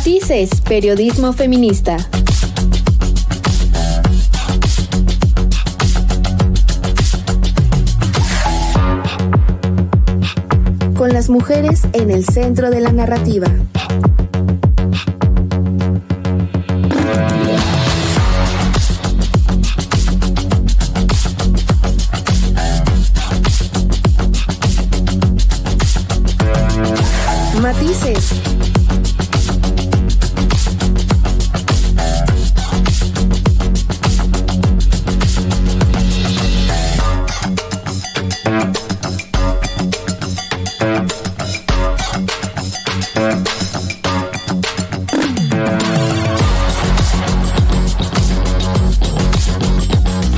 Matices, periodismo feminista. Con las mujeres en el centro de la narrativa. Matices.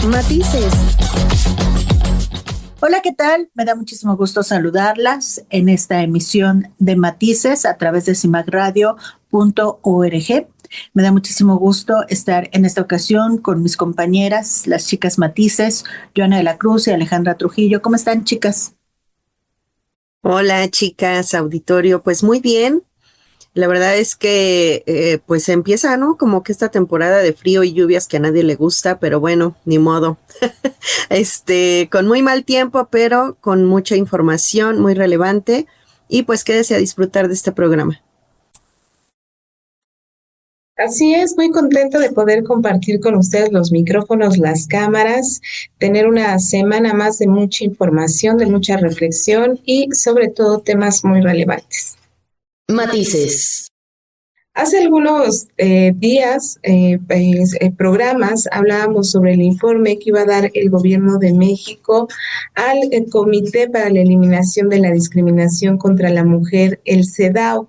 Matices. Hola, ¿qué tal? Me da muchísimo gusto saludarlas en esta emisión de Matices a través de cimagradio.org. Me da muchísimo gusto estar en esta ocasión con mis compañeras, las chicas Matices, Joana de la Cruz y Alejandra Trujillo. ¿Cómo están, chicas? Hola, chicas, auditorio. Pues muy bien. La verdad es que pues empieza, ¿no? Como que esta temporada de frío y lluvias que a nadie le gusta, pero bueno, ni modo. Con muy mal tiempo, pero con mucha información muy relevante. Y pues quédese a disfrutar de este programa. Así es, muy contenta de poder compartir con ustedes los micrófonos, las cámaras, tener una semana más de mucha información, de mucha reflexión y sobre todo temas muy relevantes. Matices. Hace algunos días, programas, hablábamos sobre el informe que iba a dar el gobierno de México al Comité para la Eliminación de la Discriminación contra la Mujer, el CEDAW.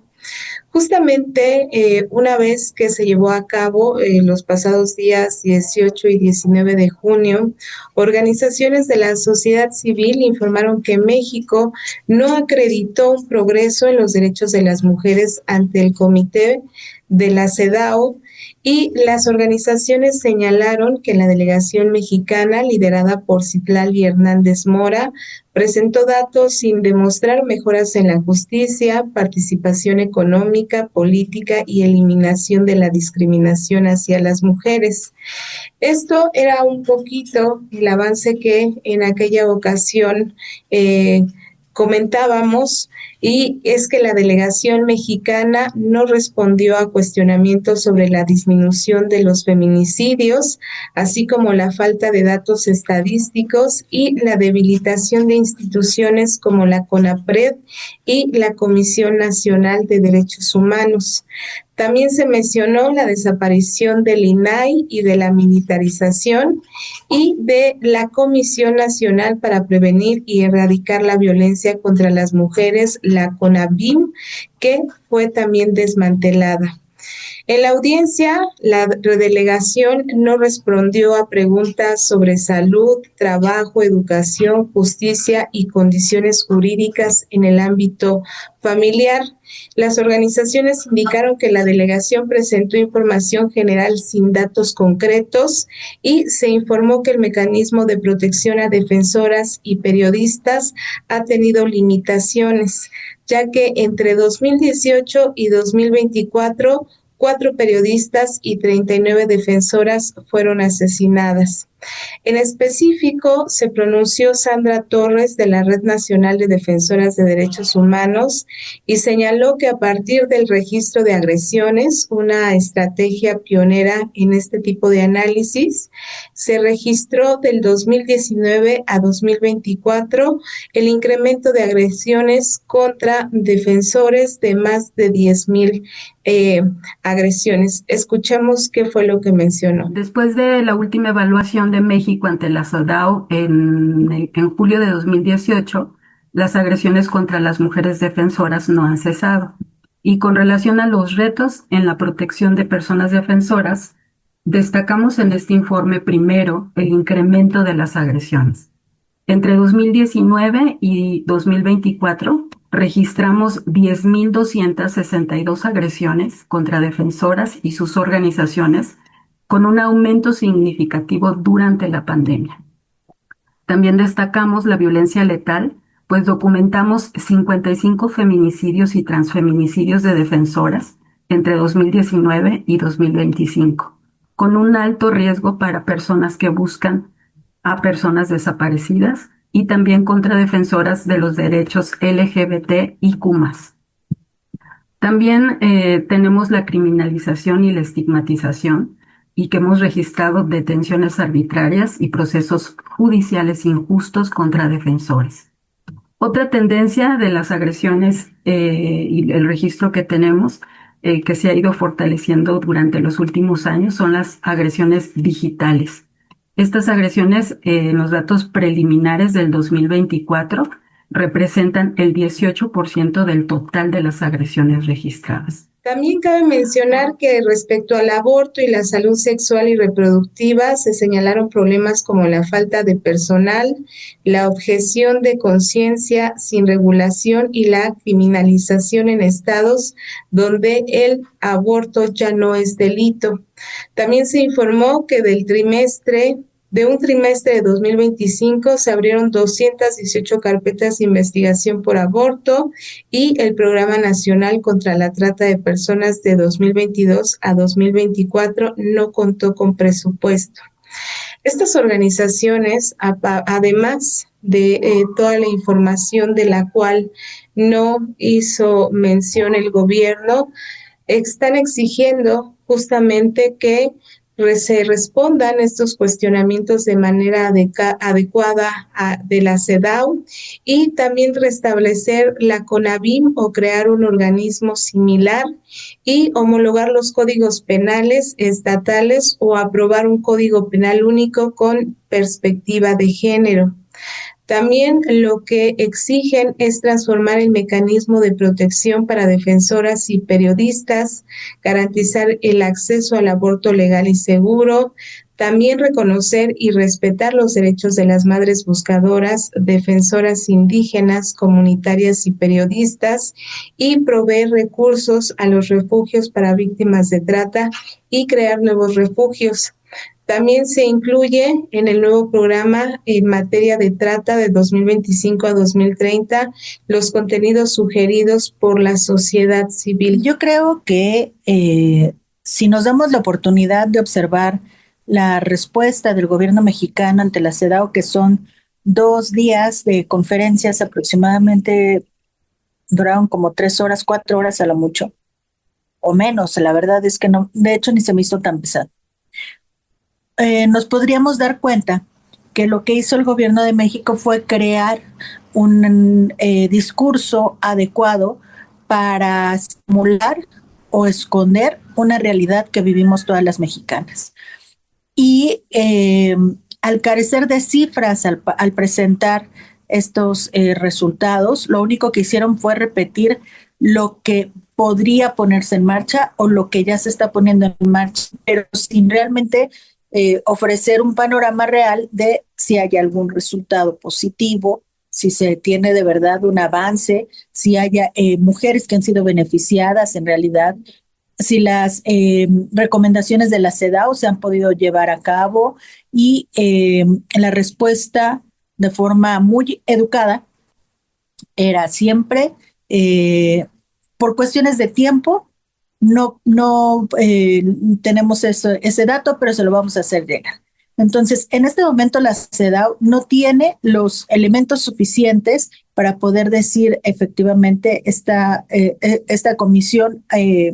Justamente una vez que se llevó a cabo los pasados días 18 y 19 de junio, organizaciones de la sociedad civil informaron que México no acreditó un progreso en los derechos de las mujeres ante el comité de la CEDAW, y las organizaciones señalaron que la delegación mexicana, liderada por Citlali Hernández Mora, presentó datos sin demostrar mejoras en la justicia, participación económica, política y eliminación de la discriminación hacia las mujeres. Esto era un poquito el avance que en aquella ocasión comentábamos, y es que la delegación mexicana no respondió a cuestionamientos sobre la disminución de los feminicidios, así como la falta de datos estadísticos y la debilitación de instituciones como la CONAPRED y la Comisión Nacional de Derechos Humanos. También se mencionó la desaparición del INAI y de la militarización y de la Comisión Nacional para Prevenir y Erradicar la Violencia contra las Mujeres, la CONAVIM, que fue también desmantelada. En la audiencia, la delegación no respondió a preguntas sobre salud, trabajo, educación, justicia y condiciones jurídicas en el ámbito familiar. Las organizaciones indicaron que la delegación presentó información general sin datos concretos y se informó que el mecanismo de protección a defensoras y periodistas ha tenido limitaciones, ya que entre 2018 y 2024 4 periodistas y 39 defensoras fueron asesinadas. En específico, se pronunció Sandra Torres de la Red Nacional de Defensoras de Derechos Humanos y señaló que a partir del registro de agresiones, una estrategia pionera en este tipo de análisis, se registró del 2019 a 2024 el incremento de agresiones contra defensores de más de 10,000 agresiones. Escuchamos qué fue lo que mencionó. Después de la última evaluación de México ante la CEDAW en julio de 2018, las agresiones contra las mujeres defensoras no han cesado. Y con relación a los retos en la protección de personas defensoras, destacamos en este informe primero el incremento de las agresiones. Entre 2019 y 2024 registramos 10,262 agresiones contra defensoras y sus organizaciones, con un aumento significativo durante la pandemia. También destacamos la violencia letal, pues documentamos 55 feminicidios y transfeminicidios de defensoras entre 2019 y 2025, con un alto riesgo para personas que buscan a personas desaparecidas y también contra defensoras de los derechos LGBTIQ+. También tenemos la criminalización y la estigmatización y que hemos registrado detenciones arbitrarias y procesos judiciales injustos contra defensores. Otra tendencia de las agresiones y el registro que tenemos que se ha ido fortaleciendo durante los últimos años son las agresiones digitales. Estas agresiones en los datos preliminares del 2024 representan el 18% del total de las agresiones registradas. También cabe mencionar que respecto al aborto y la salud sexual y reproductiva se señalaron problemas como la falta de personal, la objeción de conciencia sin regulación y la criminalización en estados donde el aborto ya no es delito. También se informó que de un trimestre de 2025 se abrieron 218 carpetas de investigación por aborto y el Programa Nacional contra la Trata de Personas de 2022 a 2024 no contó con presupuesto. Estas organizaciones, además de toda la información de la cual no hizo mención el gobierno, están exigiendo justamente que se respondan estos cuestionamientos de manera adecuada de la CEDAW y también restablecer la CONAVIM o crear un organismo similar y homologar los códigos penales estatales o aprobar un código penal único con perspectiva de género. También lo que exigen es transformar el mecanismo de protección para defensoras y periodistas, garantizar el acceso al aborto legal y seguro, también reconocer y respetar los derechos de las madres buscadoras, defensoras indígenas, comunitarias y periodistas, y proveer recursos a los refugios para víctimas de trata y crear nuevos refugios. También se incluye en el nuevo programa en materia de trata de 2025 a 2030 los contenidos sugeridos por la sociedad civil. Yo creo que si nos damos la oportunidad de observar la respuesta del gobierno mexicano ante la CEDAW, que son 2 días de conferencias, aproximadamente duraron como 3 horas, 4 horas a lo mucho, o menos, la verdad es que no, de hecho ni se me hizo tan pesado. Nos podríamos dar cuenta que lo que hizo el gobierno de México fue crear un discurso adecuado para simular o esconder una realidad que vivimos todas las mexicanas. Y al carecer de cifras al presentar estos resultados, lo único que hicieron fue repetir lo que podría ponerse en marcha o lo que ya se está poniendo en marcha, pero sin realmente ofrecer un panorama real de si hay algún resultado positivo, si se tiene de verdad un avance, si haya mujeres que han sido beneficiadas en realidad, si las recomendaciones de la CEDAW se han podido llevar a cabo y la respuesta de forma muy educada era siempre por cuestiones de tiempo. No tenemos ese dato, pero se lo vamos a hacer llegar. Entonces, en este momento la CEDAW no tiene los elementos suficientes para poder decir efectivamente esta comisión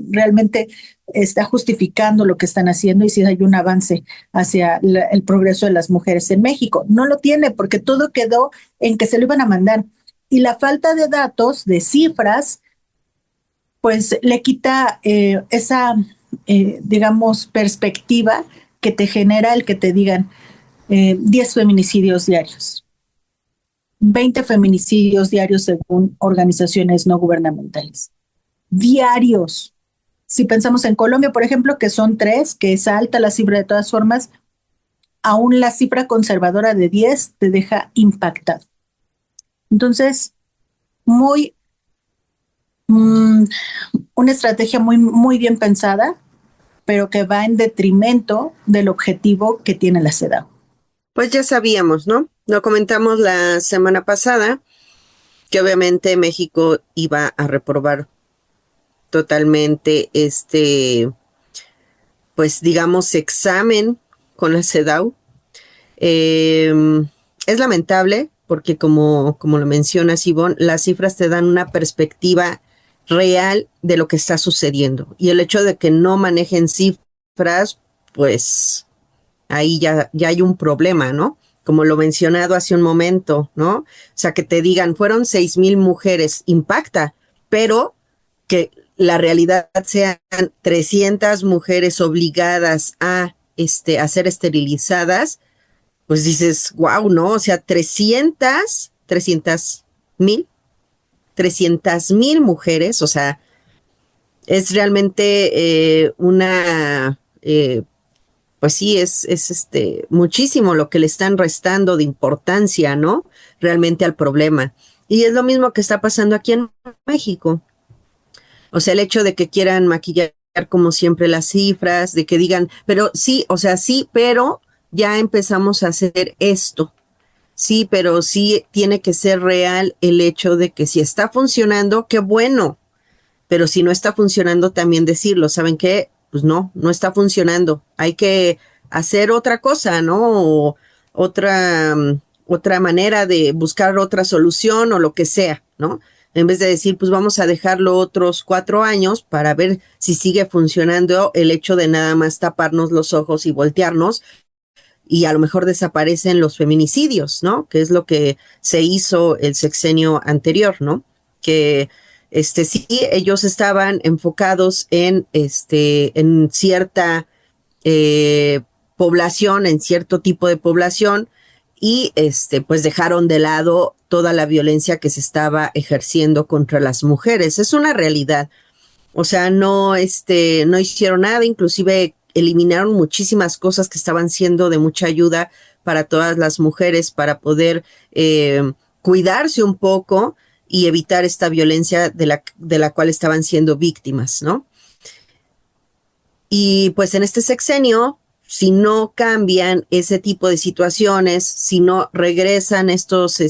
realmente está justificando lo que están haciendo y si hay un avance hacia el progreso de las mujeres en México. No lo tiene porque todo quedó en que se lo iban a mandar. Y la falta de datos, de cifras, pues le quita esa, digamos, perspectiva que te genera el que te digan 10 feminicidios diarios, 20 feminicidios diarios según organizaciones no gubernamentales. Diarios. Si pensamos en Colombia, por ejemplo, que son 3, que es alta la cifra de todas formas, aún la cifra conservadora de 10 te deja impactado. Entonces, una estrategia muy bien pensada, pero que va en detrimento del objetivo que tiene la CEDAW. Pues ya sabíamos, ¿no? Lo comentamos la semana pasada, que obviamente México iba a reprobar totalmente pues digamos, examen con la CEDAW. Es lamentable porque como lo mencionas, Ivonne, las cifras te dan una perspectiva real de lo que está sucediendo. Y el hecho de que no manejen cifras, pues ahí ya hay un problema, ¿no? Como lo mencionado hace un momento, ¿no? O sea, que te digan, fueron 6,000 mujeres, impacta, pero que la realidad sean 300 mujeres obligadas a ser esterilizadas, pues dices, wow, ¿no? O sea, 300,000 mujeres, o sea, es realmente pues sí, es muchísimo lo que le están restando de importancia, ¿no? Realmente al problema. Y es lo mismo que está pasando aquí en México. O sea, el hecho de que quieran maquillar como siempre las cifras, de que digan, pero sí, o sea, sí, pero ya empezamos a hacer esto. Sí, pero sí tiene que ser real el hecho de que si está funcionando, qué bueno. Pero si no está funcionando, también decirlo. ¿Saben qué? Pues no está funcionando. Hay que hacer otra cosa, ¿no? O otra manera de buscar otra solución o lo que sea, ¿no? En vez de decir, pues vamos a dejarlo otros 4 años para ver si sigue funcionando el hecho de nada más taparnos los ojos y voltearnos y a lo mejor desaparecen los feminicidios, ¿no? Que es lo que se hizo el sexenio anterior, ¿no? Que sí, ellos estaban enfocados en cierta población, en cierto tipo de población, y pues dejaron de lado toda la violencia que se estaba ejerciendo contra las mujeres. Es una realidad. O sea, no hicieron nada, inclusive eliminaron muchísimas cosas que estaban siendo de mucha ayuda para todas las mujeres para poder cuidarse un poco y evitar esta violencia de la cual estaban siendo víctimas, ¿no? Y pues en este sexenio, si no cambian ese tipo de situaciones, si no regresan estos,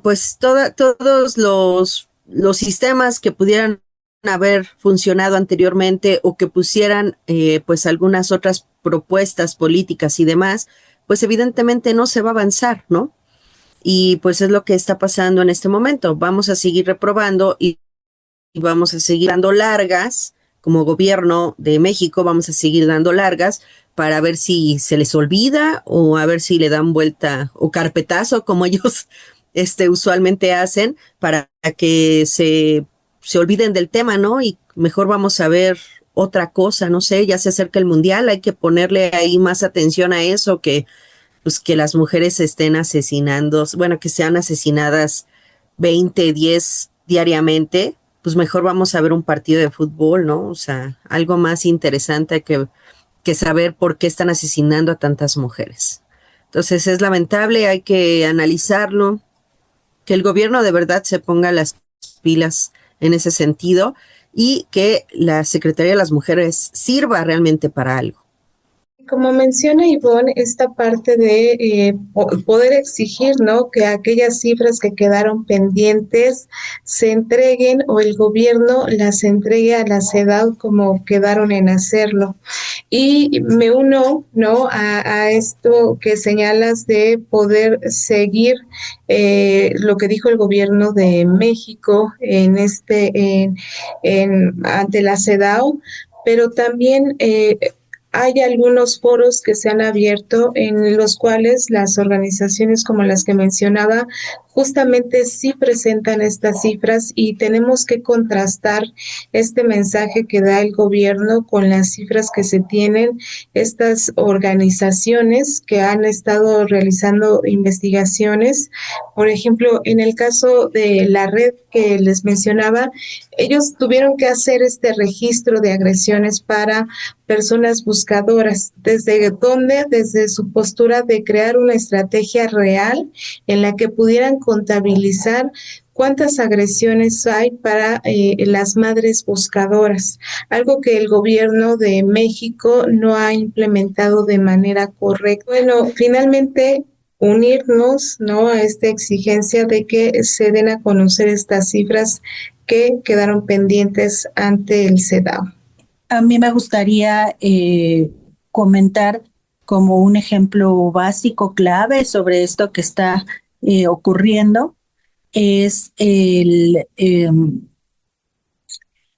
pues todos los sistemas que pudieran haber funcionado anteriormente o que pusieran pues algunas otras propuestas políticas y demás, pues evidentemente no se va a avanzar, ¿no? Y pues es lo que está pasando en este momento. Vamos a seguir reprobando y vamos a seguir dando largas, como gobierno de México, vamos a seguir dando largas para ver si se les olvida o a ver si le dan vuelta o carpetazo, como ellos usualmente hacen, para que se olviden del tema, ¿no? Y mejor vamos a ver otra cosa, no sé, ya se acerca el mundial, hay que ponerle ahí más atención a eso, que pues que las mujeres se estén asesinando, bueno, que sean asesinadas 20, 10 diariamente, pues mejor vamos a ver un partido de fútbol, ¿no? O sea, algo más interesante que saber por qué están asesinando a tantas mujeres. Entonces es lamentable, hay que analizarlo, que el gobierno de verdad se ponga las pilas en ese sentido y que la Secretaría de las Mujeres sirva realmente para algo. Como menciona Ivonne, esta parte de poder exigir, ¿no?, que aquellas cifras que quedaron pendientes se entreguen o el gobierno las entregue a la CEDAW como quedaron en hacerlo. Y me uno, ¿no?, a esto que señalas de poder seguir lo que dijo el gobierno de México ante la CEDAW, pero también hay algunos foros que se han abierto en los cuales las organizaciones como las que mencionaba justamente sí presentan estas cifras y tenemos que contrastar este mensaje que da el gobierno con las cifras que se tienen estas organizaciones que han estado realizando investigaciones. Por ejemplo, en el caso de la red que les mencionaba, ellos tuvieron que hacer este registro de agresiones para personas buscadoras. ¿Desde dónde? Desde su postura de crear una estrategia real en la que pudieran contabilizar cuántas agresiones hay para las madres buscadoras, algo que el gobierno de México no ha implementado de manera correcta. Bueno, finalmente unirnos, ¿no?, a esta exigencia de que se den a conocer estas cifras que quedaron pendientes ante el CEDAW. A mí me gustaría comentar como un ejemplo básico, clave sobre esto que está ocurriendo, es el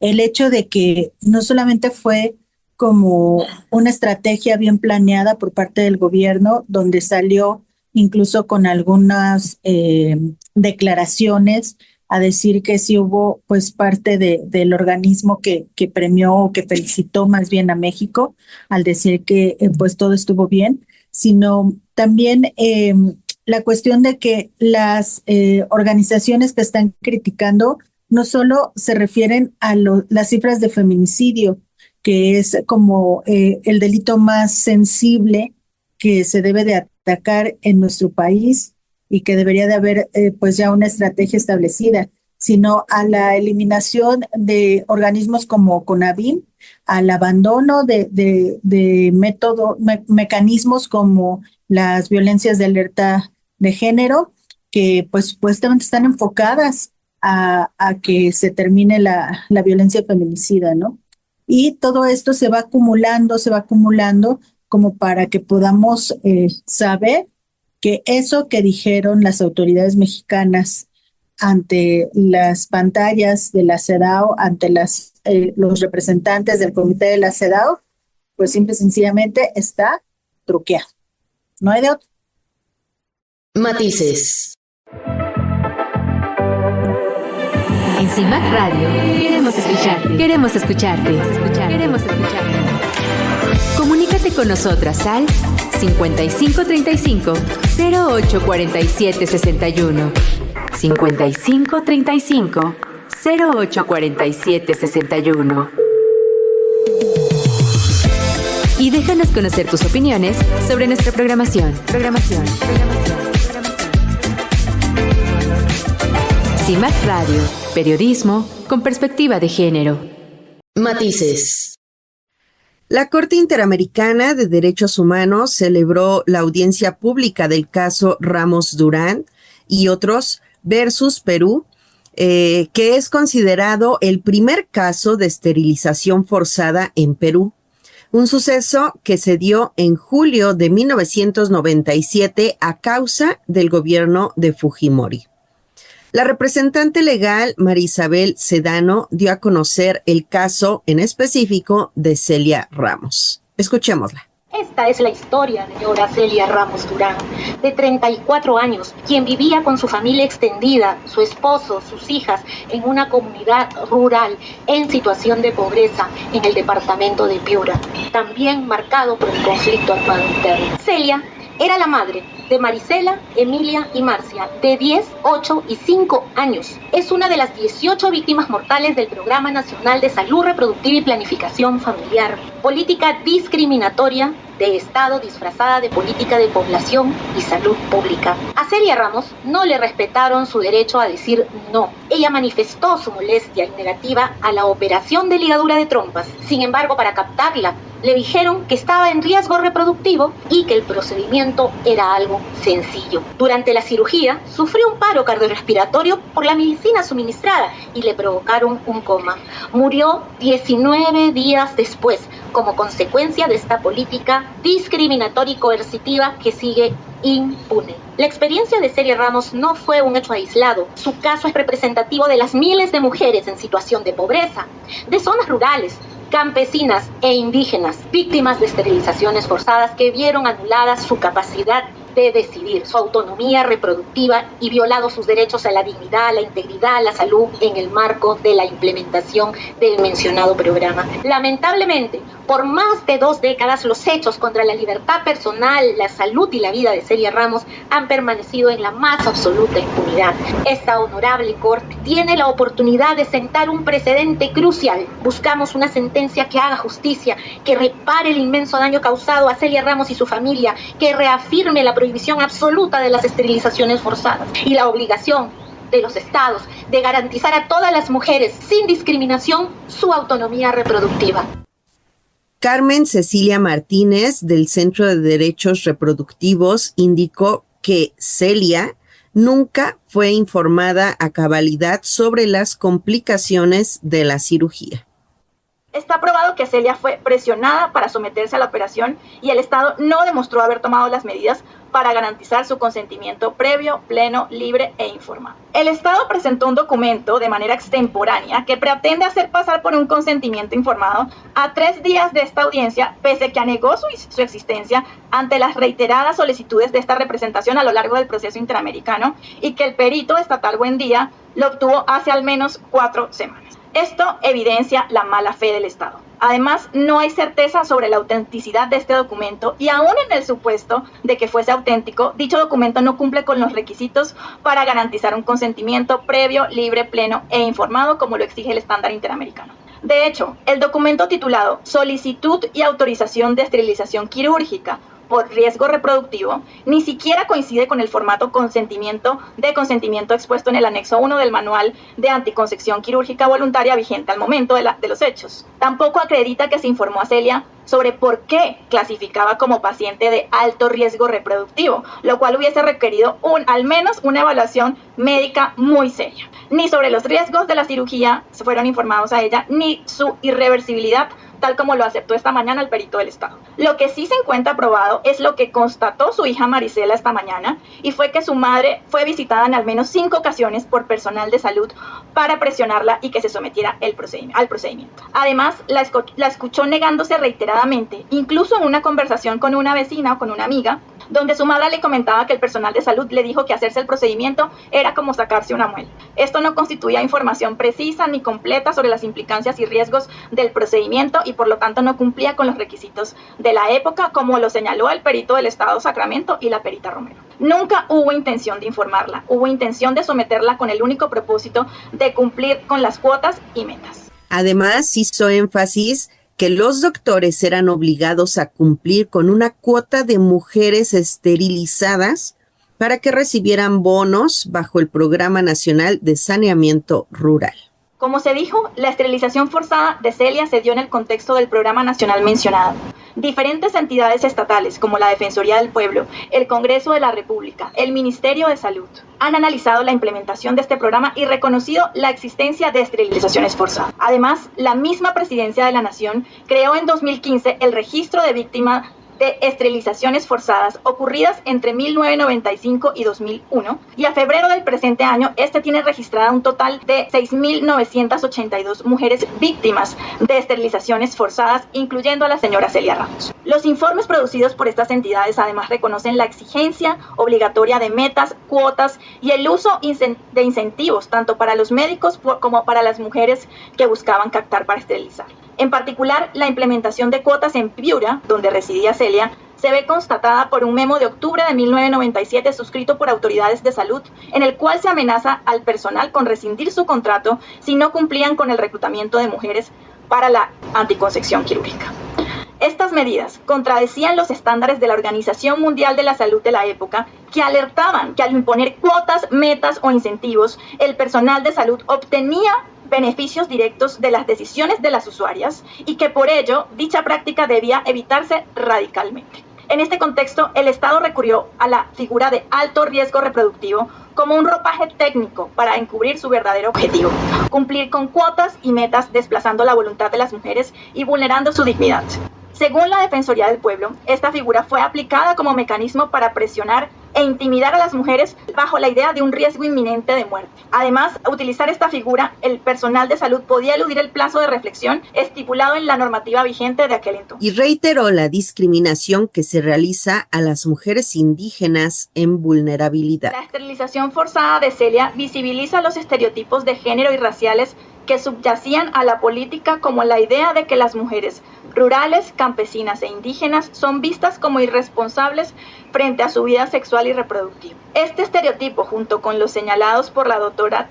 hecho de que no solamente fue como una estrategia bien planeada por parte del gobierno, donde salió incluso con algunas declaraciones a decir que sí hubo pues parte del organismo que premió o que felicitó más bien a México al decir que pues todo estuvo bien, sino también la cuestión de que las organizaciones que están criticando no solo se refieren a las cifras de feminicidio, que es como el delito más sensible que se debe de atacar en nuestro país y que debería de haber pues ya una estrategia establecida, sino a la eliminación de organismos como CONAVIM, al abandono de mecanismos como las violencias de alerta de género, que pues supuestamente están enfocadas a que se termine la violencia feminicida, ¿no? Y todo esto se va acumulando como para que podamos saber que eso que dijeron las autoridades mexicanas ante las pantallas de la CEDAW, ante los representantes del comité de la CEDAW, pues simple y sencillamente está truqueado. No hay de otro. Matices. En CIMAC Radio queremos escucharte. Queremos escucharte. Queremos escucharte. Comunícate con nosotras al 5535 0847 61. 5535 0847 61. Y déjanos conocer tus opiniones sobre nuestra programación. CIMAC Radio, periodismo con perspectiva de género. Matices. La Corte Interamericana de Derechos Humanos celebró la audiencia pública del caso Ramos Durán y otros versus Perú, que es considerado el primer caso de esterilización forzada en Perú. Un suceso que se dio en julio de 1997 a causa del gobierno de Fujimori. La representante legal María Isabel Sedano dio a conocer el caso en específico de Celia Ramos. Escuchémosla. Esta es la historia de señora Celia Ramos Durán, de 34 años, quien vivía con su familia extendida, su esposo, sus hijas, en una comunidad rural en situación de pobreza en el departamento de Piura, también marcado por el conflicto armado interno. Celia era la madre de Marisela, Emilia y Marcia, de 10, 8 y 5 años. Es una de las 18 víctimas mortales del Programa Nacional de Salud Reproductiva y Planificación Familiar, política discriminatoria de Estado disfrazada de política de población y salud pública. A Celia Ramos no le respetaron su derecho a decir no. Ella manifestó su molestia y negativa a la operación de ligadura de trompas. Sin embargo, para captarla, le dijeron que estaba en riesgo reproductivo y que el procedimiento era algo sencillo. Durante la cirugía, sufrió un paro cardiorrespiratorio por la medicina suministrada y le provocaron un coma. Murió 19 días después, como consecuencia de esta política discriminatoria y coercitiva que sigue impune. La experiencia de Celia Ramos no fue un hecho aislado. Su caso es representativo de las miles de mujeres en situación de pobreza, de zonas rurales, campesinas e indígenas, víctimas de esterilizaciones forzadas que vieron anulada su capacidad de decidir, su autonomía reproductiva y violado sus derechos a la dignidad, a la integridad, a la salud en el marco de la implementación del mencionado programa. Lamentablemente, por más de 2 décadas, los hechos contra la libertad personal, la salud y la vida de Celia Ramos han permanecido en la más absoluta impunidad. Esta honorable Corte tiene la oportunidad de sentar un precedente crucial. Buscamos una sentencia que haga justicia, que repare el inmenso daño causado a Celia Ramos y su familia, que reafirme la prohibición absoluta de las esterilizaciones forzadas y la obligación de los estados de garantizar a todas las mujeres, sin discriminación, su autonomía reproductiva. Carmen Cecilia Martínez, del Centro de Derechos Reproductivos, indicó que Celia nunca fue informada a cabalidad sobre las complicaciones de la cirugía. Está probado que Celia fue presionada para someterse a la operación y el Estado no demostró haber tomado las medidas para garantizar su consentimiento previo, pleno, libre e informado. El Estado presentó un documento de manera extemporánea que pretende hacer pasar por un consentimiento informado a 3 días de esta audiencia, pese que negó su existencia ante las reiteradas solicitudes de esta representación a lo largo del proceso interamericano y que el perito estatal Buendía lo obtuvo hace al menos 4 semanas. Esto evidencia la mala fe del Estado. Además, no hay certeza sobre la autenticidad de este documento y aún en el supuesto de que fuese auténtico, dicho documento no cumple con los requisitos para garantizar un consentimiento previo, libre, pleno e informado como lo exige el estándar interamericano. De hecho, el documento titulado Solicitud y autorización de esterilización quirúrgica por riesgo reproductivo, ni siquiera coincide con el formato consentimiento expuesto en el anexo 1 del Manual de Anticoncepción Quirúrgica Voluntaria vigente al momento de los hechos. Tampoco acredita que se informó a Celia sobre por qué clasificaba como paciente de alto riesgo reproductivo, lo cual hubiese requerido al menos una evaluación médica muy seria. Ni sobre los riesgos de la cirugía se fueron informados a ella, ni su irreversibilidad, tal como lo aceptó esta mañana el perito del Estado. Lo que sí se encuentra probado es lo que constató su hija Marisela esta mañana, y fue que su madre fue visitada en al menos 5 ocasiones por personal de salud para presionarla y que se sometiera al procedimiento. Además, la escuchó negándose reiteradamente, incluso en una conversación con una vecina o con una amiga, donde su madre le comentaba que el personal de salud le dijo que hacerse el procedimiento era como sacarse una muela. Esto no constituía información precisa ni completa sobre las implicancias y riesgos del procedimiento y por lo tanto no cumplía con los requisitos de la época, como lo señaló el perito del Estado Sacramento y la perita Romero. Nunca hubo intención de informarla, hubo intención de someterla con el único propósito de cumplir con las cuotas y metas. Además, hizo énfasis que los doctores eran obligados a cumplir con una cuota de mujeres esterilizadas para que recibieran bonos bajo el Programa Nacional de Saneamiento Rural. Como se dijo, la esterilización forzada de Celia se dio en el contexto del programa nacional mencionado. Diferentes entidades estatales, como la Defensoría del Pueblo, el Congreso de la República, el Ministerio de Salud, han analizado la implementación de este programa y reconocido la existencia de esterilizaciones forzadas. Además, la misma Presidencia de la Nación creó en 2015 el registro de víctimas de esterilizaciones forzadas ocurridas entre 1995 y 2001, y a febrero del presente año este tiene registrada un total de 6.982 mujeres víctimas de esterilizaciones forzadas, incluyendo a la señora Celia Ramos. Los informes producidos por estas entidades además reconocen la exigencia obligatoria de metas, cuotas y el uso de incentivos tanto para los médicos como para las mujeres que buscaban captar para esterilizar. En particular, la implementación de cuotas en Piura, donde residía Celia, se ve constatada por un memo de octubre de 1997 suscrito por autoridades de salud, en el cual se amenaza al personal con rescindir su contrato si no cumplían con el reclutamiento de mujeres para la anticoncepción quirúrgica. Estas medidas contradecían los estándares de la Organización Mundial de la Salud de la época, que alertaban que al imponer cuotas, metas o incentivos, el personal de salud obtenía beneficios directos de las decisiones de las usuarias y que por ello dicha práctica debía evitarse radicalmente. En este contexto, el Estado recurrió a la figura de alto riesgo reproductivo como un ropaje técnico para encubrir su verdadero objetivo: cumplir con cuotas y metas desplazando la voluntad de las mujeres y vulnerando su dignidad. Según la Defensoría del Pueblo, esta figura fue aplicada como mecanismo para presionar e intimidar a las mujeres bajo la idea de un riesgo inminente de muerte. Además, al utilizar esta figura, el personal de salud podía eludir el plazo de reflexión estipulado en la normativa vigente de aquel entonces. Y reiteró la discriminación que se realiza a las mujeres indígenas en vulnerabilidad. La esterilización forzada de Celia visibiliza los estereotipos de género y raciales que subyacían a la política, como la idea de que las mujeres rurales, campesinas e indígenas son vistas como irresponsables frente a su vida sexual y reproductiva. Este estereotipo, junto con los señalados por la doctora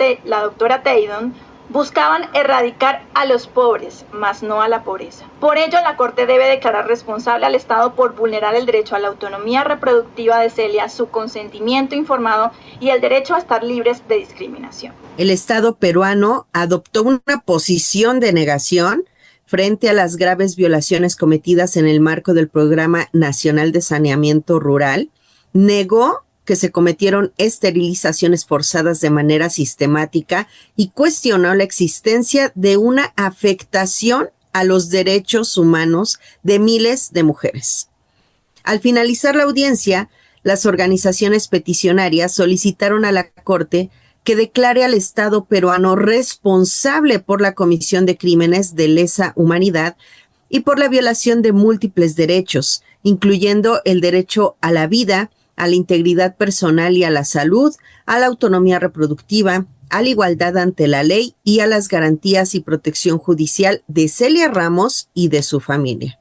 Teidon, buscaban erradicar a los pobres, mas no a la pobreza. Por ello, la Corte debe declarar responsable al Estado por vulnerar el derecho a la autonomía reproductiva de Celia, su consentimiento informado y el derecho a estar libres de discriminación. El Estado peruano adoptó una posición de negación frente a las graves violaciones cometidas en el marco del Programa Nacional de Saneamiento Rural. Negó que se cometieron esterilizaciones forzadas de manera sistemática y cuestionó la existencia de una afectación a los derechos humanos de miles de mujeres. Al finalizar la audiencia, las organizaciones peticionarias solicitaron a la Corte que declare al Estado peruano responsable por la comisión de crímenes de lesa humanidad y por la violación de múltiples derechos, incluyendo el derecho a la vida, a la integridad personal y a la salud, a la autonomía reproductiva, a la igualdad ante la ley y a las garantías y protección judicial de Celia Ramos y de su familia.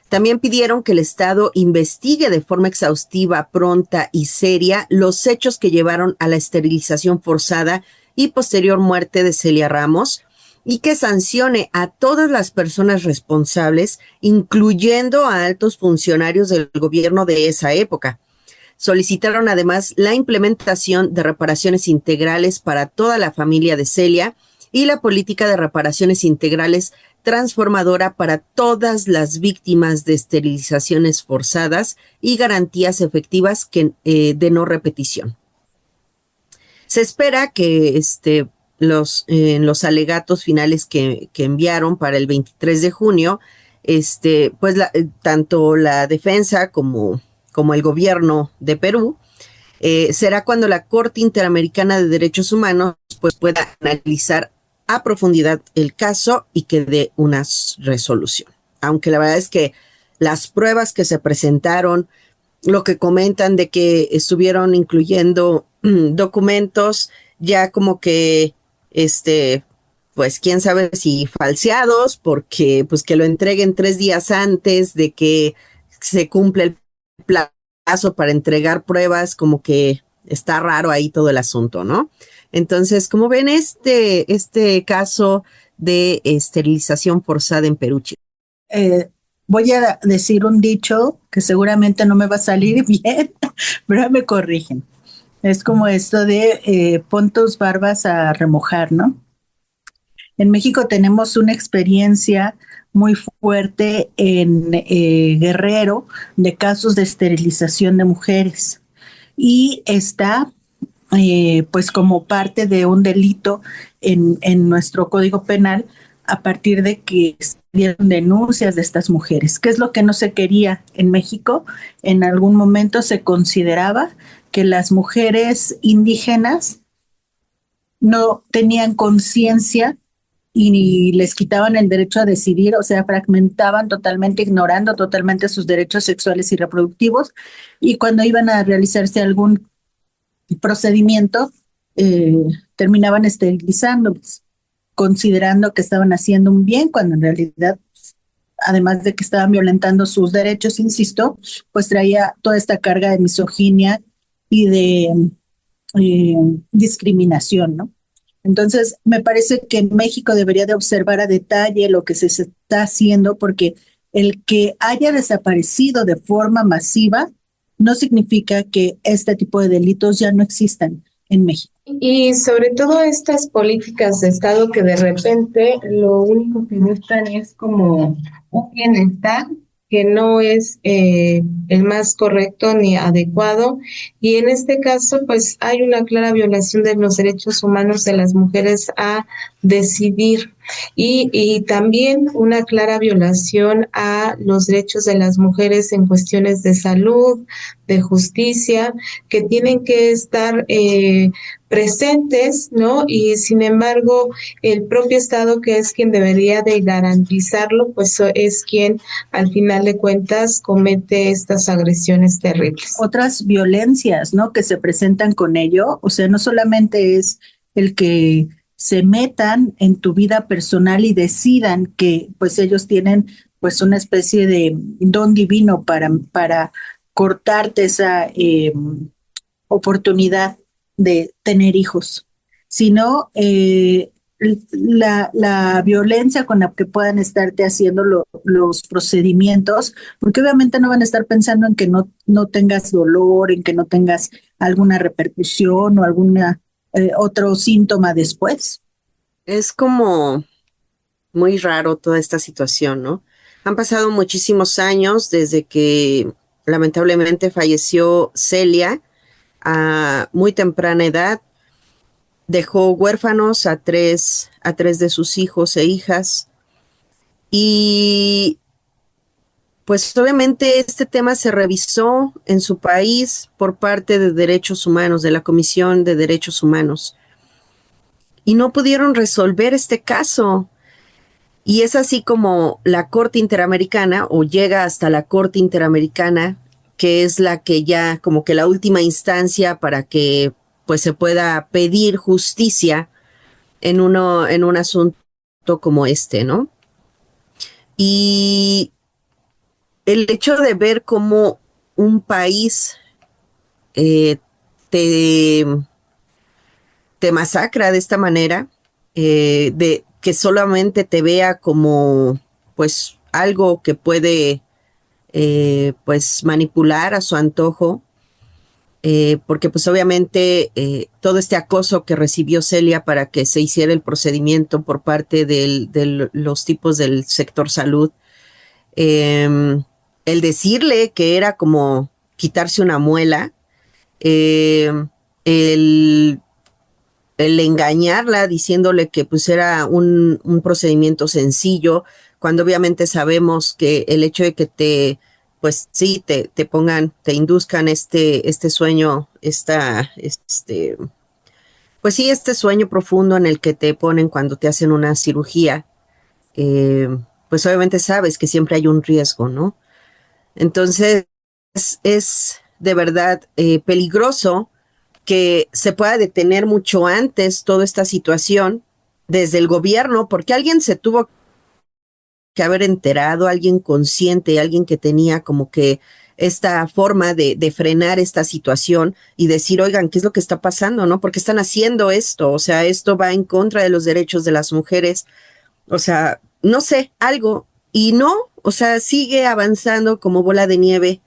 También pidieron que el Estado investigue de forma exhaustiva, pronta y seria los hechos que llevaron a la esterilización forzada y posterior muerte de Celia Ramos y que sancione a todas las personas responsables, incluyendo a altos funcionarios del gobierno de esa época. Solicitaron además la implementación de reparaciones integrales para toda la familia de Celia y la política de reparaciones integrales transformadora para todas las víctimas de esterilizaciones forzadas y garantías efectivas de no repetición. Se espera que en los alegatos finales que enviaron para el 23 de junio, pues tanto la defensa como el gobierno de Perú, será cuando la Corte Interamericana de Derechos Humanos pues pueda analizar a profundidad el caso y que dé una resolución. Aunque la verdad es que las pruebas que se presentaron, lo que comentan de que estuvieron incluyendo documentos ya como que, pues quién sabe si falseados, porque pues que lo entreguen 3 días antes de que se cumple el plazo para entregar pruebas, como que está raro ahí todo el asunto, ¿no? Entonces, ¿cómo ven este caso de esterilización forzada en Perú? Voy a decir un dicho que seguramente no me va a salir bien, pero me corrigen. Es como esto de pon tus barbas a remojar, ¿no? En México tenemos una experiencia muy fuerte en Guerrero de casos de esterilización de mujeres y está pues como parte de un delito en nuestro Código Penal a partir de que se dieron denuncias de estas mujeres. ¿Qué es lo que no se quería en México? En algún momento se consideraba que las mujeres indígenas no tenían conciencia y les quitaban el derecho a decidir, o sea, fragmentaban totalmente, ignorando totalmente sus derechos sexuales y reproductivos, y cuando iban a realizarse algún procedimiento, terminaban esterilizándolos, considerando que estaban haciendo un bien, cuando en realidad, además de que estaban violentando sus derechos, insisto, pues traía toda esta carga de misoginia y de discriminación, ¿no? Entonces, me parece que México debería de observar a detalle lo que se está haciendo, porque el que haya desaparecido de forma masiva no significa que este tipo de delitos ya no existan en México. Y sobre todo estas políticas de Estado que de repente lo único que buscan es como un bienestar que no es el más correcto ni adecuado, y en este caso pues hay una clara violación de los derechos humanos de las mujeres a decidir y también una clara violación a los derechos de las mujeres en cuestiones de salud, de justicia, que tienen que estar presentes, ¿no? Y sin embargo, el propio Estado, que es quien debería de garantizarlo, pues es quien al final de cuentas comete estas agresiones terribles. Otras violencias, ¿no?, que se presentan con ello, o sea, no solamente es el que se metan en tu vida personal y decidan que pues ellos tienen pues una especie de don divino para cortarte esa oportunidad de tener hijos, sino la violencia con la que puedan estarte haciendo los procedimientos, porque obviamente no van a estar pensando en que no tengas dolor, en que no tengas alguna repercusión o alguna otro síntoma después. Es como muy raro toda esta situación, ¿no? Han pasado muchísimos años desde que lamentablemente falleció Celia a muy temprana edad. Dejó huérfanos a tres de sus hijos e hijas. Y pues obviamente este tema se revisó en su país por parte de Derechos Humanos, de la Comisión de Derechos Humanos. Y no pudieron resolver este caso. Y es así como la Corte Interamericana, o llega hasta la Corte Interamericana, que es la que ya como que la última instancia para que pues se pueda pedir justicia en un asunto como este, ¿no? Y el hecho de ver cómo un país te masacra de esta manera, de que solamente te vea como pues algo que puede pues manipular a su antojo, porque pues obviamente todo este acoso que recibió Celia para que se hiciera el procedimiento por parte de los tipos del sector salud, el decirle que era como quitarse una muela, el engañarla diciéndole que pues era un procedimiento sencillo, cuando obviamente sabemos que el hecho de que pues sí, te pongan, te induzcan este sueño, pues sí, este sueño profundo en el que te ponen cuando te hacen una cirugía, pues obviamente sabes que siempre hay un riesgo, ¿no? Entonces, es de verdad peligroso que se pueda detener mucho antes toda esta situación desde el gobierno, porque alguien se tuvo que haber enterado, alguien consciente, alguien que tenía como que esta forma de frenar esta situación y decir, oigan, ¿qué es lo que está pasando, no? ¿Por qué están haciendo esto? O sea, esto va en contra de los derechos de las mujeres. O sea, no sé, algo. Y no, o sea, sigue avanzando como bola de nieve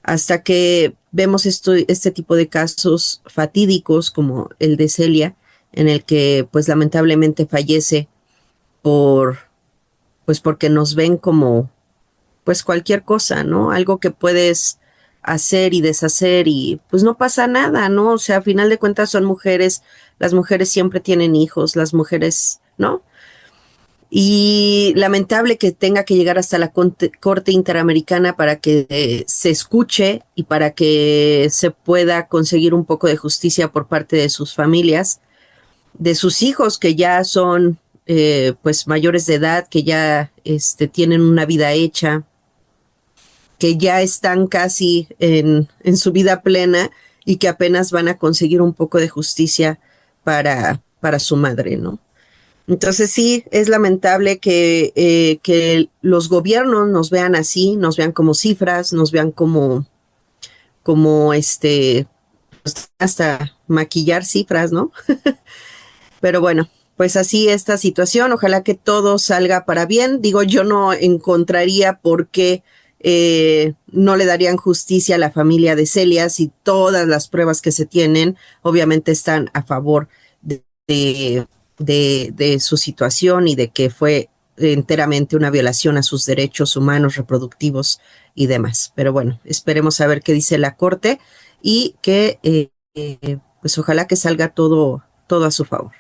hasta que vemos este tipo de casos fatídicos como el de Celia, en el que pues lamentablemente fallece porque nos ven como pues cualquier cosa, ¿no? Algo que puedes hacer y deshacer y pues no pasa nada, ¿no? O sea, a final de cuentas son mujeres, las mujeres siempre tienen hijos, las mujeres, ¿no? Y lamentable que tenga que llegar hasta la Corte Interamericana para que se escuche y para que se pueda conseguir un poco de justicia por parte de sus familias, de sus hijos que ya son pues mayores de edad, que ya tienen una vida hecha, que ya están casi en su vida plena y que apenas van a conseguir un poco de justicia para su madre, ¿no? Entonces sí, es lamentable que los gobiernos nos vean así, nos vean como cifras, nos vean como hasta maquillar cifras, ¿no? Pero bueno, pues así esta situación, ojalá que todo salga para bien. Digo, yo no encontraría por qué no le darían justicia a la familia de Celia si todas las pruebas que se tienen obviamente están a favor de su situación y de que fue enteramente una violación a sus derechos humanos reproductivos y demás. Pero bueno, esperemos a ver qué dice la Corte y que pues ojalá que salga todo a su favor.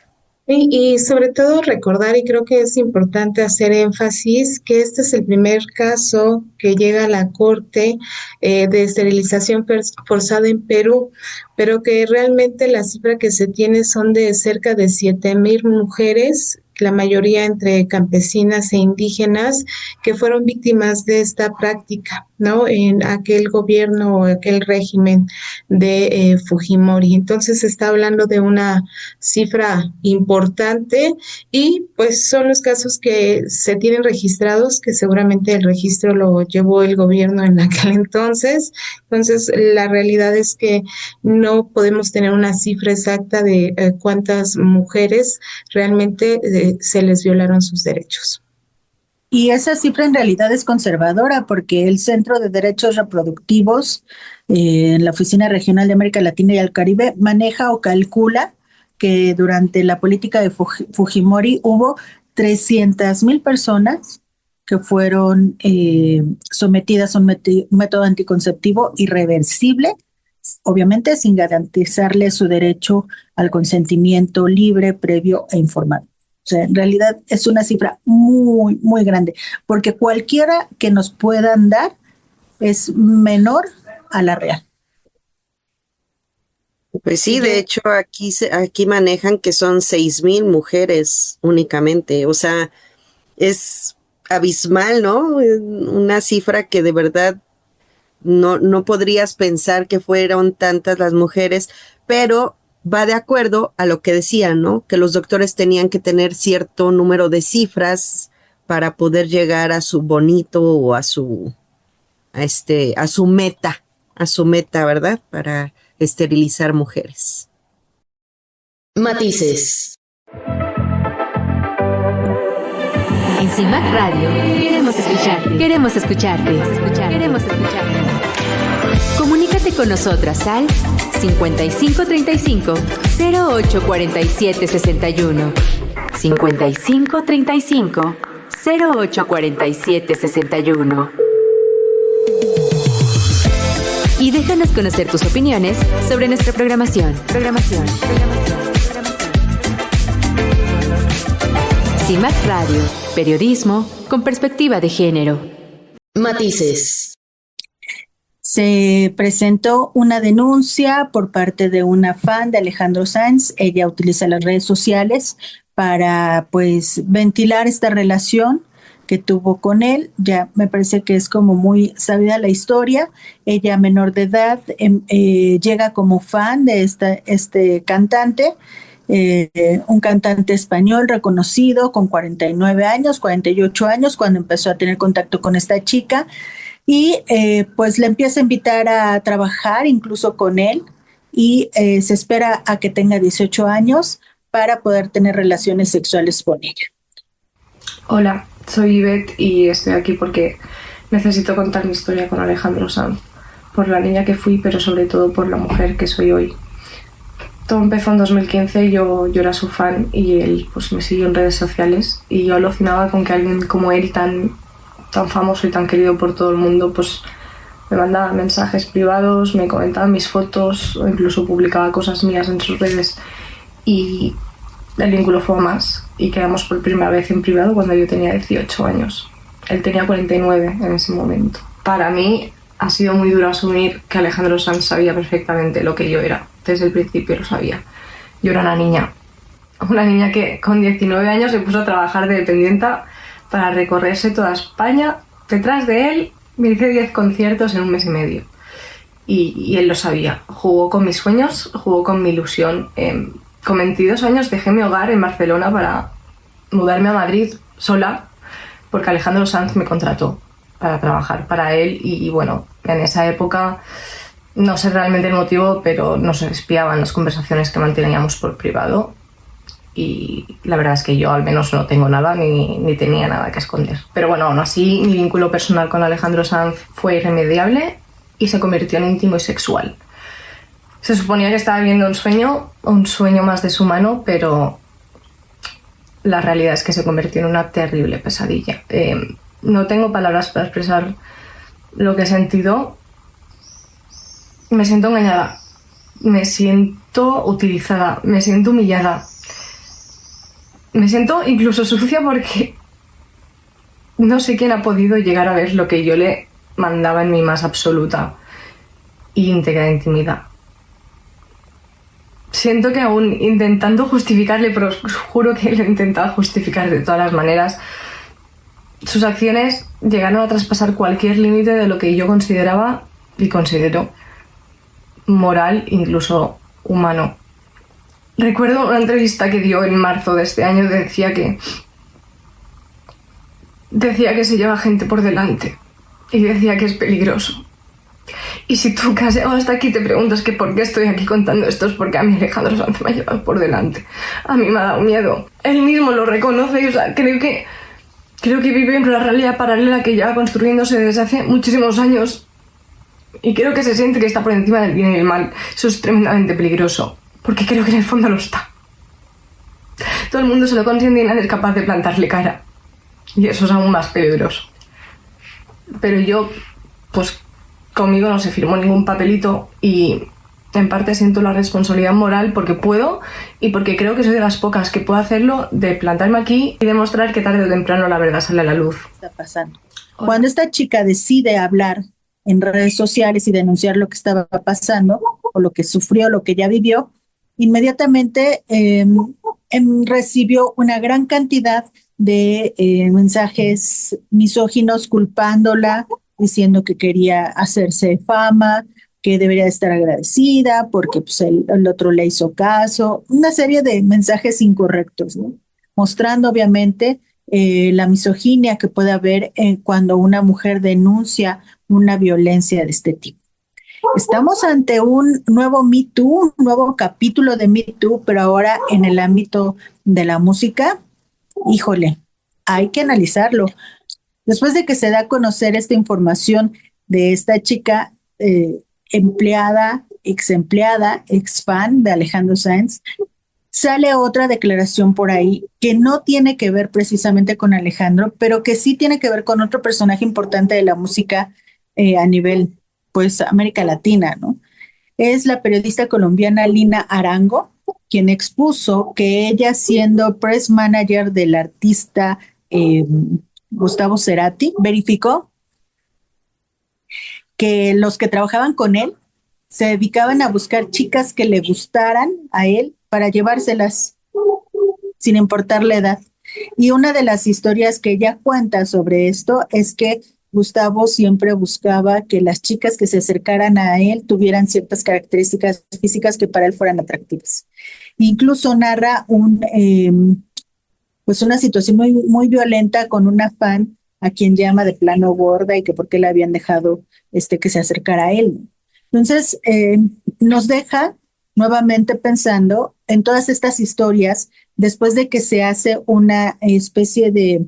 Y sobre todo recordar, y creo que es importante hacer énfasis, que este es el primer caso que llega a la Corte de esterilización forzada en Perú, pero que realmente la cifra que se tiene son de cerca de 7,000 mujeres, la mayoría entre campesinas e indígenas, que fueron víctimas de esta práctica, ¿no? En aquel gobierno o aquel régimen de Fujimori. Entonces se está hablando de una cifra importante y pues son los casos que se tienen registrados, que seguramente el registro lo llevó el gobierno en aquel entonces. Entonces la realidad es que no podemos tener una cifra exacta de cuántas mujeres realmente se les violaron sus derechos. Y esa cifra en realidad es conservadora porque el Centro de Derechos Reproductivos en la Oficina Regional de América Latina y el Caribe maneja o calcula que durante la política de Fujimori hubo 300,000 personas que fueron sometidas a un método anticonceptivo irreversible obviamente sin garantizarle su derecho al consentimiento libre, previo e informado. O sea, en realidad es una cifra muy, muy grande, porque cualquiera que nos puedan dar es menor a la real. Pues sí, de hecho aquí manejan que son 6,000 mujeres únicamente, o sea, es abismal, ¿no? Una cifra que de verdad no podrías pensar que fueron tantas las mujeres, pero va de acuerdo a lo que decían, ¿no? Que los doctores tenían que tener cierto número de cifras para poder llegar a su bonito o a su meta, ¿verdad? Para esterilizar mujeres. Matices. En CIMAC Radio queremos escucharte. Queremos escucharte. Queremos escucharte. Comunícate con nosotras al 5535 0847 61. 5535 0847 61. Y déjanos conocer tus opiniones sobre nuestra programación. CIMAC Radio, periodismo con perspectiva de género. Matices. Se presentó una denuncia por parte de una fan de Alejandro Sanz. Ella utiliza las redes sociales para, pues, ventilar esta relación que tuvo con él. Ya me parece que es como muy sabida la historia. Ella, menor de edad, llega como fan de este cantante, un cantante español reconocido con 49 años, 48 años, cuando empezó a tener contacto con esta chica. Y pues le empieza a invitar a trabajar incluso con él, y se espera a que tenga 18 años para poder tener relaciones sexuales con ella. Hola, soy Ivette y estoy aquí porque necesito contar mi historia con Alejandro Sanz, por la niña que fui, pero sobre todo por la mujer que soy hoy. Todo empezó en 2015, yo era su fan y él pues me siguió en redes sociales, y yo alucinaba con que alguien como él, tan famoso y tan querido por todo el mundo, pues me mandaba mensajes privados, me comentaba mis fotos o incluso publicaba cosas mías en sus redes, y el vínculo fue más y quedamos por primera vez en privado cuando yo tenía 18 años. Él tenía 49 en ese momento. Para mí ha sido muy duro asumir que Alejandro Sanz sabía perfectamente lo que yo era. Desde el principio lo sabía. Yo era una niña que con 19 años se puso a trabajar de dependienta para recorrerse toda España. Detrás de él me hice 10 conciertos en un mes y medio. Y él lo sabía. Jugó con mis sueños, jugó con mi ilusión. Con 22 años dejé mi hogar en Barcelona para mudarme a Madrid sola, porque Alejandro Sanz me contrató para trabajar para él. Y bueno, en esa época, no sé realmente el motivo, pero nos espiaban las conversaciones que manteníamos por privado. Y la verdad es que yo al menos no tengo nada ni tenía nada que esconder. Pero bueno, aún así mi vínculo personal con Alejandro Sanz fue irremediable y se convirtió en íntimo y sexual. Se suponía que estaba viviendo un sueño más de su mano, pero la realidad es que se convirtió en una terrible pesadilla. No tengo palabras para expresar lo que he sentido. Me siento engañada, me siento utilizada, me siento humillada. Me siento incluso sucia porque no sé quién ha podido llegar a ver lo que yo le mandaba en mi más absoluta e íntegra intimidad. Siento que aún intentando justificarle, pero os juro que lo he intentado justificar de todas las maneras, sus acciones llegaron a traspasar cualquier límite de lo que yo consideraba y considero moral, incluso humano. Recuerdo una entrevista que dio en marzo de este año. Decía que se lleva gente por delante y decía que es peligroso. Y si tú que has llegado hasta aquí te preguntas que por qué estoy aquí contando esto, es porque a mí Alejandro Sanz me ha llevado por delante. A mí me ha dado miedo. Él mismo lo reconoce y, o sea, creo que vive en una realidad paralela que lleva construyéndose desde hace muchísimos años. Y creo que se siente que está por encima del bien y del mal. Eso es tremendamente peligroso, porque creo que en el fondo lo está. Todo el mundo se lo consiente y nadie es capaz de plantarle cara. Y eso es aún más peligroso. Pero yo, pues conmigo no se firmó ningún papelito y En parte siento la responsabilidad moral porque puedo y porque creo que soy de las pocas que puedo hacerlo, de plantarme aquí y demostrar que tarde o temprano la verdad sale a la luz. Está pasando. Cuando esta chica decide hablar en redes sociales y denunciar lo que estaba pasando o lo que sufrió, lo que ya vivió, inmediatamente recibió una gran cantidad de mensajes misóginos culpándola, diciendo que quería hacerse fama, que debería estar agradecida porque pues, el otro le hizo caso, una serie de mensajes incorrectos, ¿no? Mostrando obviamente la misoginia que puede haber cuando una mujer denuncia una violencia de este tipo. Estamos ante un nuevo Me Too, un nuevo capítulo de Me Too, pero ahora en el ámbito de la música. Híjole, hay que analizarlo. Después de que se da a conocer esta información de esta chica empleada, ex fan de Alejandro Sanz, sale otra declaración por ahí que no tiene que ver precisamente con Alejandro, pero que sí tiene que ver con otro personaje importante de la música a nivel, pues, América Latina, ¿no? Es la periodista colombiana Lina Arango, quien expuso que ella, siendo press manager del artista Gustavo Cerati, verificó que los que trabajaban con él se dedicaban a buscar chicas que le gustaran a él para llevárselas sin importar la edad. Y una de las historias que ella cuenta sobre esto es que Gustavo siempre buscaba que las chicas que se acercaran a él tuvieran ciertas características físicas que para él fueran atractivas. Incluso narra pues una situación muy, muy violenta con una fan a quien llama de plano gorda y que por qué le habían dejado que se acercara a él. Entonces, nos deja nuevamente pensando en todas estas historias después de que se hace una especie de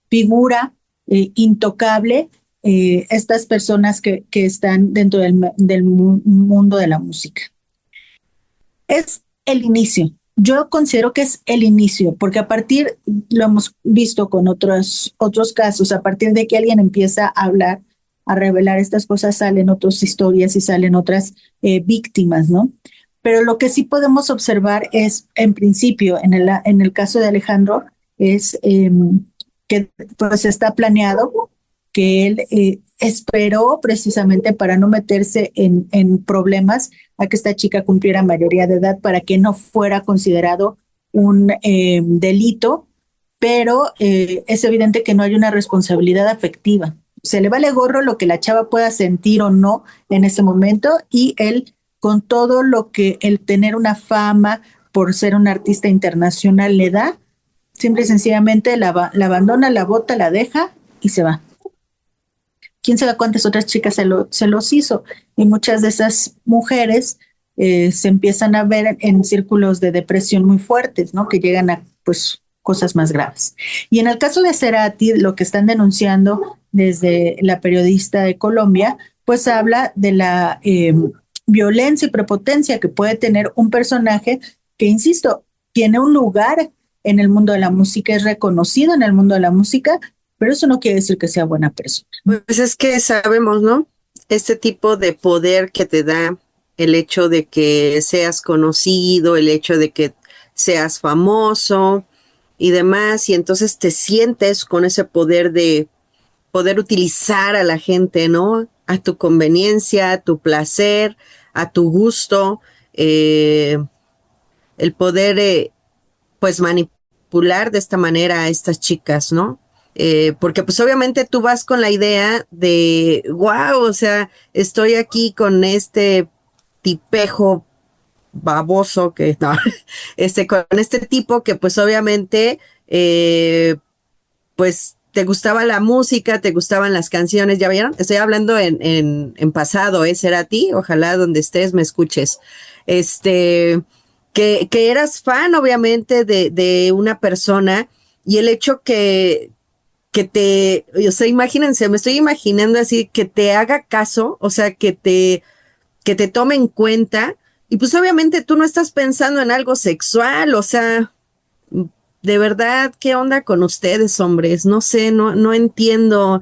figura intocable, estas personas que están dentro del mundo de la música. Es el inicio. Yo considero que es el inicio, porque a partir, lo hemos visto con otros casos, a partir de que alguien empieza a hablar, a revelar estas cosas, salen otras historias y salen otras víctimas, ¿no? Pero lo que sí podemos observar es, en principio, en el caso de Alejandro, es que pues está planeado, que él esperó precisamente para no meterse en problemas a que esta chica cumpliera mayoría de edad para que no fuera considerado un delito, pero es evidente que no hay una responsabilidad afectiva. Se le vale gorro lo que la chava pueda sentir o no en ese momento, y él, con todo lo que el tener una fama por ser un artista internacional le da, simple y sencillamente la abandona, la bota, la deja y se va. ¿Quién sabe cuántas otras chicas se los hizo? Y muchas de esas mujeres se empiezan a ver en círculos de depresión muy fuertes, ¿no? Que llegan a, pues, cosas más graves. Y en el caso de Cerati, lo que están denunciando desde la periodista de Colombia, pues habla de la violencia y prepotencia que puede tener un personaje que, insisto, tiene un lugar en el mundo de la música, es reconocido en el mundo de la música, pero eso no quiere decir que sea buena persona. Pues es que sabemos, ¿no? Este tipo de poder que te da el hecho de que seas conocido, el hecho de que seas famoso y demás, y entonces te sientes con ese poder de poder utilizar a la gente, ¿no? A tu conveniencia, a tu placer, a tu gusto, el poder, pues, manipular de esta manera a estas chicas, ¿no? Porque pues obviamente tú vas con la idea de, wow, o sea, estoy aquí con este tipejo baboso que, no, con este tipo que pues obviamente, pues te gustaba la música, te gustaban las canciones, ¿ya vieron? Estoy hablando en pasado, Cerati, ojalá donde estés me escuches, que eras fan obviamente de una persona, y el hecho que o sea, imagínense, me estoy imaginando así, que te haga caso, o sea, que te tome en cuenta, y pues obviamente tú no estás pensando en algo sexual, o sea, de verdad, ¿qué onda con ustedes, hombres? No sé, no entiendo,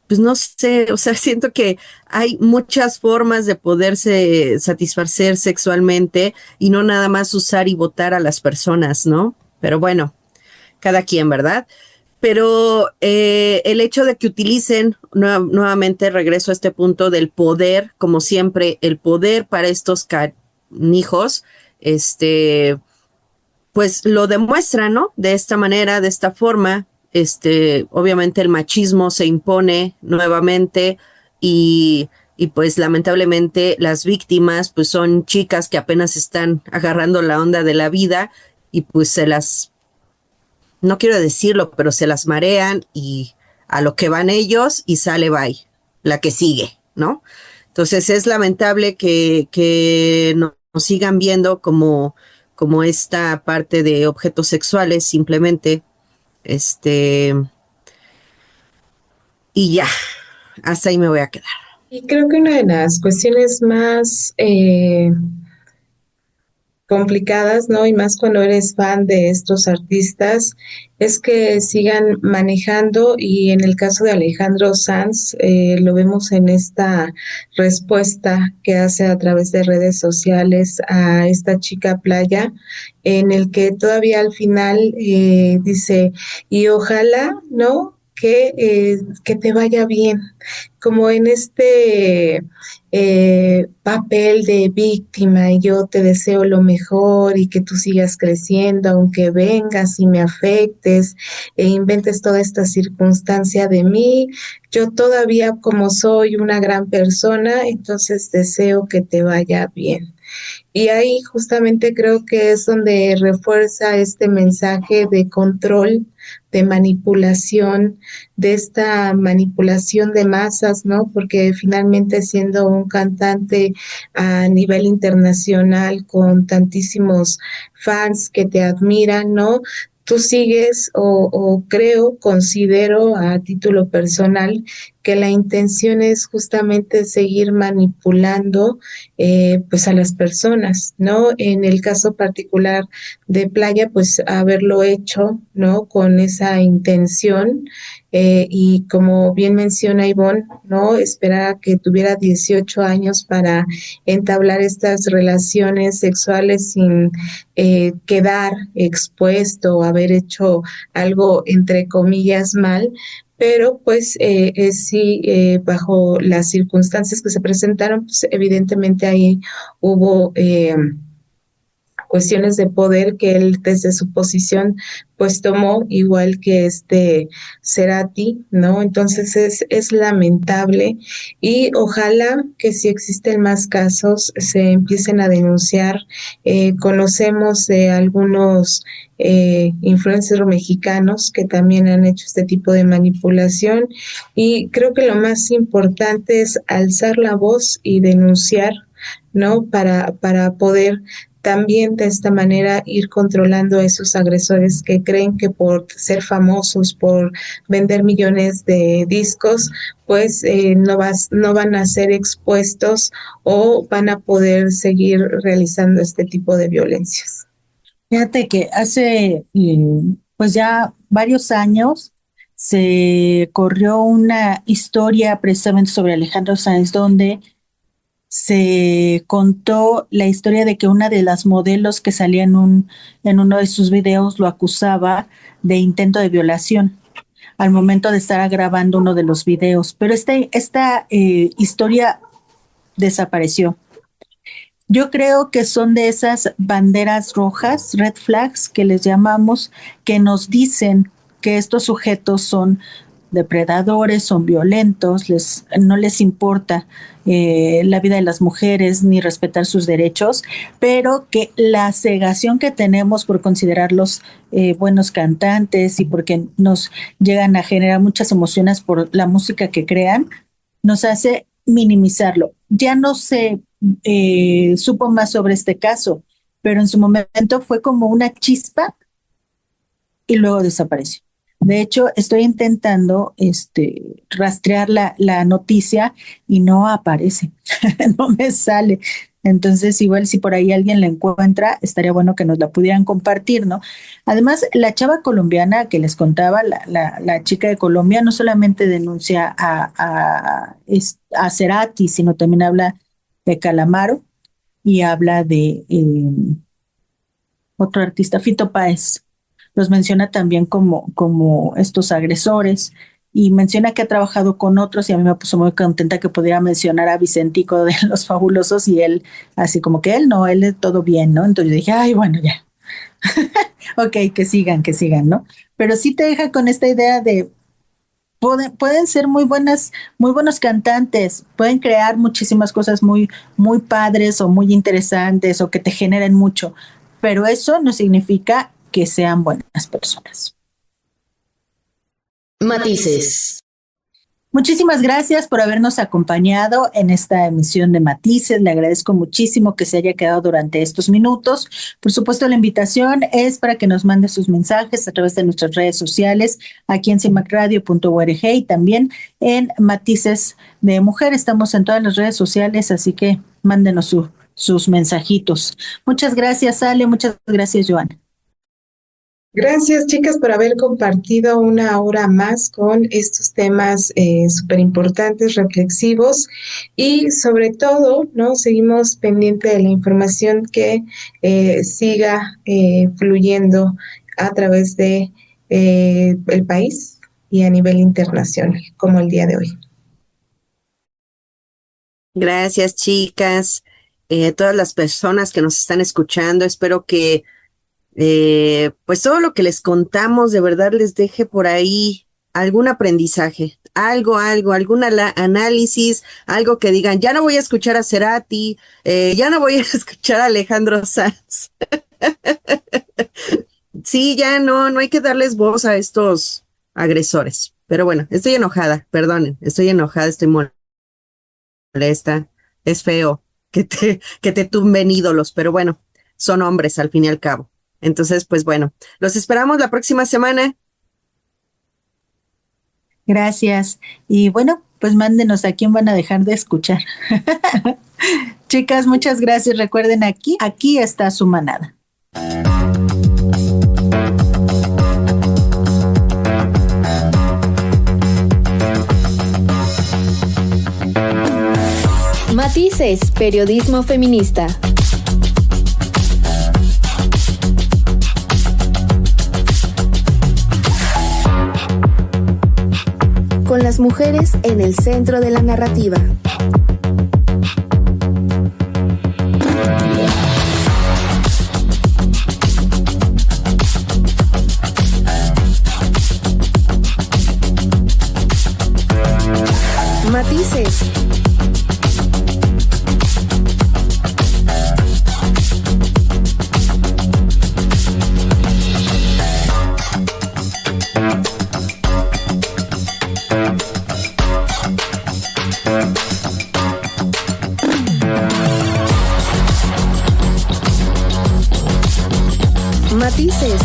pues no sé, o sea, siento que hay muchas formas de poderse satisfacer sexualmente y no nada más usar y votar a las personas, ¿no? Pero bueno, cada quien, ¿verdad? Pero el hecho de que utilicen, nuevamente regreso a este punto del poder, como siempre, el poder para estos canijos, pues lo demuestra, ¿no? De esta manera, de esta forma, obviamente el machismo se impone nuevamente y pues lamentablemente las víctimas pues son chicas que apenas están agarrando la onda de la vida y pues no quiero decirlo, pero se las marean y a lo que van ellos y sale bye, la que sigue, ¿no? Entonces es lamentable que nos sigan viendo como esta parte de objetos sexuales simplemente, y ya, hasta ahí me voy a quedar. Y creo que una de las cuestiones más complicadas, ¿no? Y más cuando eres fan de estos artistas, es que sigan manejando y en el caso de Alejandro Sanz, lo vemos en esta respuesta que hace a través de redes sociales a esta chica Playa, en el que todavía al final dice, y ojalá, ¿no? Que te vaya bien, como en este papel de víctima y yo te deseo lo mejor y que tú sigas creciendo, aunque vengas y me afectes e inventes toda esta circunstancia de mí, yo todavía como soy una gran persona, entonces deseo que te vaya bien. Y ahí justamente creo que es donde refuerza este mensaje de control, de manipulación, de esta manipulación de masas, ¿no? Porque finalmente siendo un cantante a nivel internacional con tantísimos fans que te admiran, ¿no? Tú sigues o creo, considero a título personal que la intención es justamente seguir manipulando pues a las personas, ¿no? En el caso particular de Playa, pues haberlo hecho, ¿no? Con esa intención y como bien menciona Ivonne, ¿no? Esperar a que tuviera 18 años para entablar estas relaciones sexuales sin quedar expuesto o haber hecho algo entre comillas mal, pero pues sí, bajo las circunstancias que se presentaron, pues evidentemente ahí hubo cuestiones de poder que él desde su posición pues tomó, igual que Cerati, ¿no? Entonces es lamentable y ojalá que si existen más casos se empiecen a denunciar. Conocemos de algunos influencers mexicanos que también han hecho este tipo de manipulación y creo que lo más importante es alzar la voz y denunciar, ¿no? Para poder también de esta manera ir controlando a esos agresores que creen que por ser famosos, por vender millones de discos, pues no van a ser expuestos o van a poder seguir realizando este tipo de violencias. Fíjate que hace pues ya varios años se corrió una historia precisamente sobre Alejandro Sanz, donde se contó la historia de que una de las modelos que salía en uno de sus videos lo acusaba de intento de violación al momento de estar grabando uno de los videos. Pero esta historia desapareció. Yo creo que son de esas banderas rojas, red flags, que les llamamos, que nos dicen que estos sujetos son depredadores, son violentos, no les importa la vida de las mujeres ni respetar sus derechos, pero que la cegación que tenemos por considerarlos buenos cantantes y porque nos llegan a generar muchas emociones por la música que crean, nos hace minimizarlo. Ya no se supo más sobre este caso, pero en su momento fue como una chispa y luego desapareció. De hecho, estoy intentando rastrear la noticia y no aparece, no me sale. Entonces, igual si por ahí alguien la encuentra, estaría bueno que nos la pudieran compartir, ¿no? Además, la chava colombiana que les contaba, la chica de Colombia, no solamente denuncia a Cerati, sino también habla de Calamaro y habla de otro artista, Fito Páez. Los menciona también como estos agresores y menciona que ha trabajado con otros y a mí me puso muy contenta que pudiera mencionar a Vicentico de Los Fabulosos y él, así como que él es todo bien, ¿no? Entonces yo dije, ay, bueno, ya. Ok, que sigan, ¿no? Pero sí te deja con esta idea de pueden ser muy buenos cantantes, pueden crear muchísimas cosas muy, muy padres o muy interesantes o que te generen mucho, pero eso no significa que sean buenas personas. Matices. Muchísimas gracias por habernos acompañado en esta emisión de Matices. Le agradezco muchísimo que se haya quedado durante estos minutos. Por supuesto, la invitación es para que nos mande sus mensajes a través de nuestras redes sociales, aquí en cimacradio.org y también en Matices de Mujer. Estamos en todas las redes sociales, así que mándenos sus mensajitos. Muchas gracias, Ale. Muchas gracias, Joana. Gracias, chicas, por haber compartido una hora más con estos temas súper importantes, reflexivos y sobre todo, ¿no? Seguimos pendiente de la información que siga fluyendo a través de el país y a nivel internacional, como el día de hoy. Gracias, chicas. Todas las personas que nos están escuchando, espero que pues todo lo que les contamos de verdad les deje por ahí algún aprendizaje, algún análisis, algo que digan, ya no voy a escuchar a Cerati, ya no voy a escuchar a Alejandro Sanz. Sí, ya no hay que darles voz a estos agresores. Pero bueno, estoy enojada, perdonen, estoy molesta, es feo que te tumben ídolos, pero bueno, son hombres al fin y al cabo. Entonces, pues bueno, los esperamos la próxima semana. Gracias. Y bueno, pues mándenos a quién van a dejar de escuchar. Chicas, muchas gracias. Recuerden, aquí está su manada. Matices, periodismo feminista. Con las mujeres en el centro de la narrativa. Matices. Matices.